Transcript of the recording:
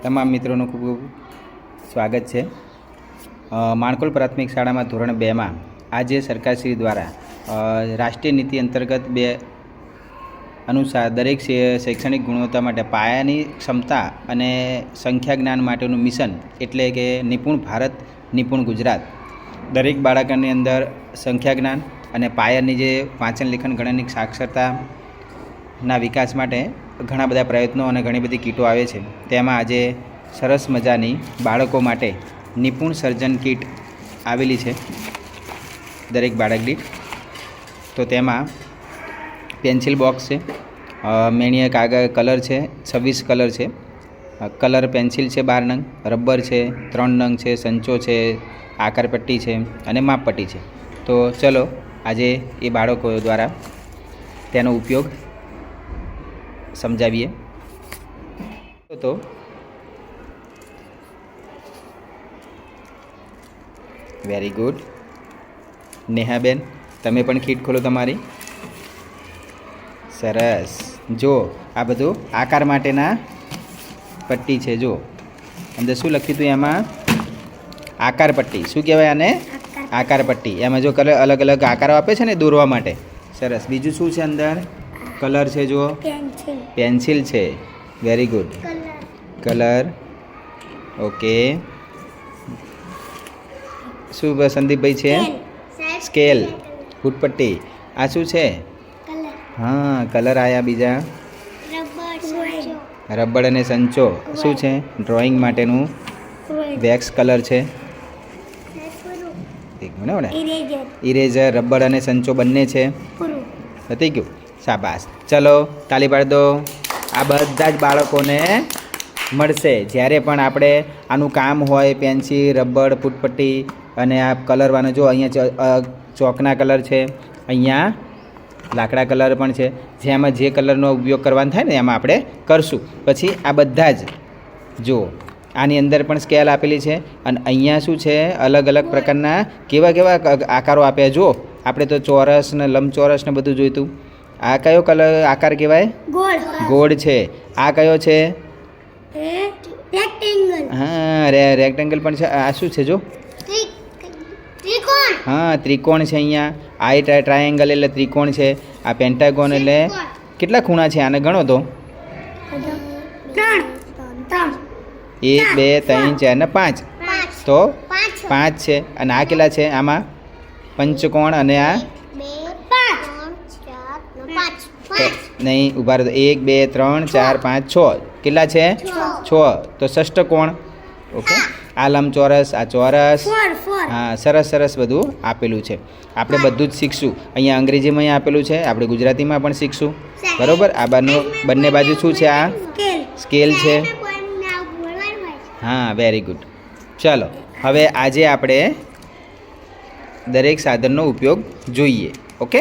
તમામ મિત્રોનું ખૂબ ખૂબ સ્વાગત છે। માણકોલ પ્રાથમિક શાળામાં ધોરણ 2માં આજે સરકારશ્રી દ્વારા રાષ્ટ્રીય નીતિ અંતર્ગત 2 અનુસાર દરેક શૈક્ષણિક ગુણવત્તા માટે પાયાની ક્ષમતા અને સંખ્યા જ્ઞાન માટેનું મિશન એટલે કે નિપુણ ભારત નિપુણ ગુજરાત દરેક બાળકોની અંદર સંખ્યા જ્ઞાન અને પાયાની જે વાંચન લેખન ગણનની સાક્ષરતાના વિકાસ માટે ઘણા બધા પ્રયત્નો અને ઘણી બધી કીટો આવે છે। તેમાં આજે સરસ મજાની બાળકો માટે નિપુણ સર્જન કીટ આવેલી છે દરેક બાળક દીઠ। તો તેમાં પેન્સિલ બોક્સ છે, મેણીયા કાગળ કલર છે, 26 કલર છે, કલર પેન્સિલ છે 12 નંગ, રબર છે 3 નંગ છે, સંચો છે, આકાર પટ્ટી છે અને માપ પટ્ટી છે। તો ચલો આજે એ બાળકો દ્વારા તેનો ઉપયોગ સમજાવીએ। તો વેરી ગુડ નેહાબેન, તમે પણ કીટ ખોલો તમારી। સરસ, જો આ બધું આકાર માટેના પટ્ટી છે। જો અંદર શું લખ્યું હતું એમાં? આકાર પટ્ટી। શું કહેવાય આને? આકાર પટ્ટી। એમાં જો કલર અલગ અલગ આકારો આપે છે ને દોરવા માટે। સરસ, બીજું શું છે અંદર? કલર છે, જો પેન્સિલ છે, વેરી ગુડ, કલર, ઓકે। શું સંદીપભાઈ છે? સ્કેલ, ફૂટપટ્ટી। આ શું છે? હા, કલર આયા। બીજા રબર અને સંચો। શું છે? ડ્રોઈંગ માટેનું વેક્સ કલર છે। ઇરેઝર, રબર અને સંચો બંને છે। થઈ ગયું, શાબાશ। ચલો તાલી પાડી દો। આ બધા જ બાળકોને મળશે જ્યારે પણ આપણે આનું કામ હોય, પેન્સિલ, રબર, ફૂટપટ્ટી અને આ કલરવાનો। જો અહીંયા ચોકના કલર છે, અહીંયા લાકડા કલર પણ છે। જેમાં જે કલરનો ઉપયોગ કરવાનો થાય ને એમાં આપણે કરશું। પછી આ બધા જ જો આની અંદર પણ સ્કેલ આપેલી છે અને અહીંયા શું છે? અલગ અલગ પ્રકારના કેવા કેવા આકારો આપ્યા। જો આપણે તો ચોરસ ને લંબચોરસ ને બધું જોઈતું। આ કયો કલર આકાર કહેવાય? ગોળ છે। આ કયો છે? હા, રેક્ટેંગલ પણ છે। આ શું છે? જો હા, ત્રિકોણ છે। અહીંયા આ ટ્રાયેંગલ એટલે ત્રિકોણ છે। આ પેન્ટાગોન એટલે કેટલા ખૂણા છે? આને ગણો તો 1 2 3 4 ને 5, તો 5 છે। અને આ કેટલા છે? આમાં પંચકોણ અને આ નહીં, ઉભા રહો। 1 2 3 4 5 6 કેટલા છે? 6, તો ષષ્ઠકોણ, ઓકે। આ લંબચોરસ, આ ચોરસ। હા, સરસ સરસ બધું આપેલું છે। આપણે બધું જ શીખશું। અહીંયા અંગ્રેજીમાં આપેલું છે, આપણે ગુજરાતીમાં પણ શીખશું, બરાબર। આ બંને બાજુ શું છે? આ સ્કેલ છે। હા, વેરી ગુડ। ચલો હવે આજે આપણે દરેક સાધનનો ઉપયોગ જોઈએ, ઓકે।